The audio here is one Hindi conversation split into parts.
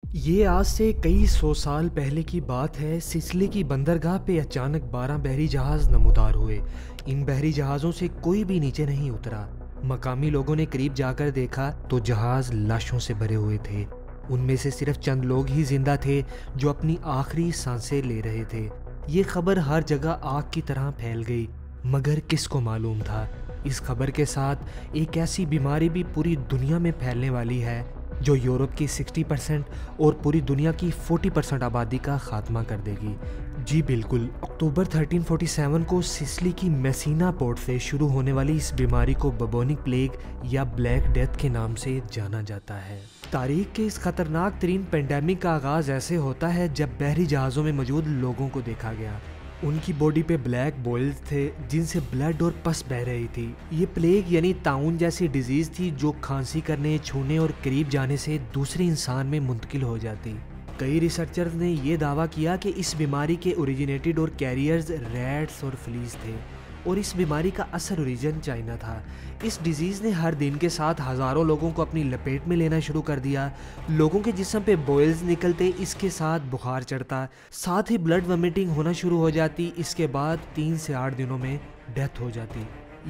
ये आज से कई सौ साल पहले की बात है। सिसिली की बंदरगाह पे अचानक 12 बहरी जहाज नमूदार हुए। इन बहरी जहाज़ों से कोई भी नीचे नहीं उतरा। मकामी लोगों ने करीब जाकर देखा तो जहाज़ लाशों से भरे हुए थे। उनमें से सिर्फ चंद लोग ही जिंदा थे जो अपनी आखिरी सांसें ले रहे थे। ये खबर हर जगह आग की तरह फैल गई, मगर किसको मालूम था इस खबर के साथ एक ऐसी बीमारी भी पूरी दुनिया में फैलने वाली है जो यूरोप की 60% और पूरी दुनिया की 40% आबादी का खात्मा कर देगी। जी बिल्कुल, अक्टूबर 1347 को सिसिली की मेसीना पोर्ट से शुरू होने वाली इस बीमारी को बबोनिक प्लेग या ब्लैक डेथ के नाम से जाना जाता है। तारीख के इस खतरनाक तरीन पेंडेमिक का आगाज़ ऐसे होता है जब बहरी जहाज़ों में मौजूद लोगों को देखा गया। उनकी बॉडी पे ब्लैक बॉयल्स थे जिनसे ब्लड और पस बह रही थी। ये प्लेग यानी ताउन जैसी डिजीज़ थी जो खांसी करने, छूने और करीब जाने से दूसरे इंसान में मुंतकिल हो जाती। कई रिसर्चर्स ने यह दावा किया कि इस बीमारी के ओरिजिनेटेड और कैरियर्स रैट्स और फ्लीज थे और इस बीमारी का असल ओरिजिन चाइना था। इस डिजीज़ ने हर दिन के साथ हज़ारों लोगों को अपनी लपेट में लेना शुरू कर दिया। लोगों के जिस्म पे बॉयल्स निकलते, इसके साथ बुखार चढ़ता, साथ ही ब्लड वॉमिटिंग होना शुरू हो जाती। इसके बाद 3 से 8 दिनों में डेथ हो जाती।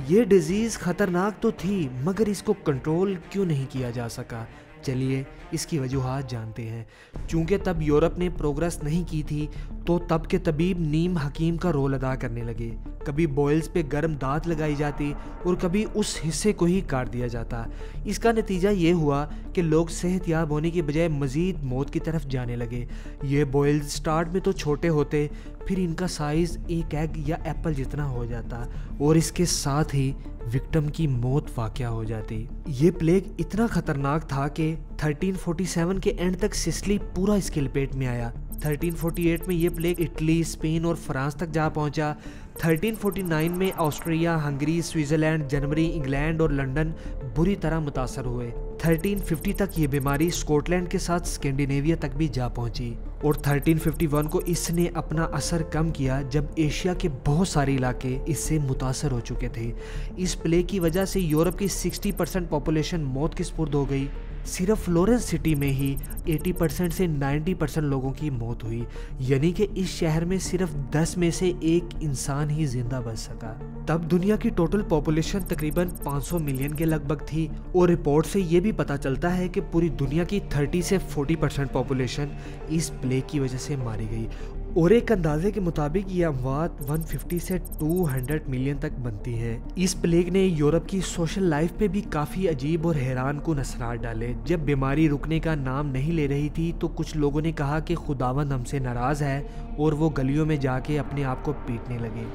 ये डिजीज़ ख़तरनाक तो थी, मगर इसको कंट्रोल क्यों नहीं किया जा सका? चलिए इसकी वजूहात जानते हैं। चूँकि तब यूरोप ने प्रोग्रेस नहीं की थी तो तब के तबीब नीम हकीम का रोल अदा करने लगे। कभी बॉयल्स पे गर्म दांत लगाई जाती और कभी उस हिस्से को ही काट दिया जाता। इसका नतीजा ये हुआ कि लोग सेहतयाब होने की बजाय मज़ीद मौत की तरफ जाने लगे। ये बॉयल्स स्टार्ट में तो छोटे होते, फिर इनका साइज़ एक एग या एप्पल जितना हो जाता और इसके साथ ही विक्टिम की मौत वाक़या हो जाती। ये प्लेग इतना ख़तरनाक था कि 1347 के एंड तक सिसिली पूरा इसके लपेट में आया। 1348 में ये प्लेग इटली, स्पेन और फ्रांस तक जा पहुंचा। 1349 में Austria, Hungary, Switzerland, Germany, England और लंदन बुरी तरह मुतासर हुए। 1350 तक ये बीमारी स्कॉटलैंड के साथ स्कैंडिनेविया तक भी जा पहुंची और 1351 को इसने अपना असर कम किया जब एशिया के बहुत सारे इलाके इससे मुतासर हो चुके थे। इस प्लेग की वजह से यूरोप की 60% पॉपुलेशन मौत के स्पुर्द हो गई। सिर्फ फ्लोरेंस सिटी में ही 80% से 90% लोगों की मौत हुई, यानी कि इस शहर में सिर्फ 10 में से 1 इंसान ही जिंदा बच सका। तब दुनिया की टोटल पॉपुलेशन तकरीबन 500 मिलियन के लगभग थी और रिपोर्ट से ये भी पता चलता है कि पूरी दुनिया की 30 से 40% पॉपुलेशन इस प्लेग की वजह से मारी गई और एक अंदाजे के मुताबिक ये अमवात 150 से 200 मिलियन तक बनती हैं। इस प्लेग ने यूरोप की सोशल लाइफ पे भी काफ़ी अजीब और हैरान कुन असरात डाले। जब बीमारी रुकने का नाम नहीं ले रही थी तो कुछ लोगों ने कहा कि खुदावंद हमसे नाराज़ है और वो गलियों में जाके अपने आप को पीटने लगे।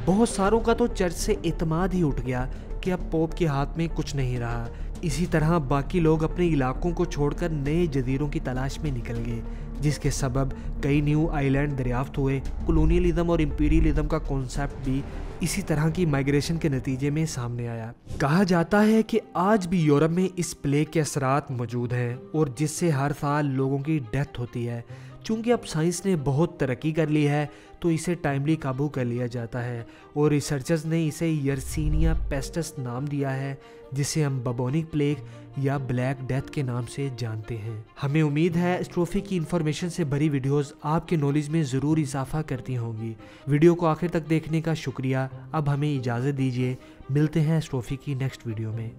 बहुत सारों का तो चर्च से एतमाद ही उठ गया कि अब पोप के हाथ में कुछ नहीं रहा। इसी तरह बाकी लोग अपने इलाकों को छोड़कर नए जजीरों की तलाश में निकल गए, जिसके सबब कई न्यू आइलैंड दरियाफ्त हुए। कॉलोनियलिज्म और इंपीरियलिज्म का कॉन्सेप्ट भी इसी तरह की माइग्रेशन के नतीजे में सामने आया। कहा जाता है कि आज भी यूरोप में इस प्लेग के असरात मौजूद हैं और जिससे हर साल लोगों की डेथ होती है। चूँकि अब साइंस ने बहुत तरक्की कर ली है तो इसे टाइमली काबू कर लिया जाता है और रिसर्चर्स ने इसे यर्सीनिया पेस्टस नाम दिया है, जिसे हम बबोनिक प्लेग या ब्लैक डेथ के नाम से जानते हैं। हमें उम्मीद है एस्ट्रोफी की इन्फॉर्मेशन से भरी वीडियोस आपके नॉलेज में ज़रूर इजाफा करती होंगी। वीडियो को आखिर तक देखने का शुक्रिया। अब हमें इजाज़त दीजिए, मिलते हैं एस्ट्रोफी की नेक्स्ट वीडियो में।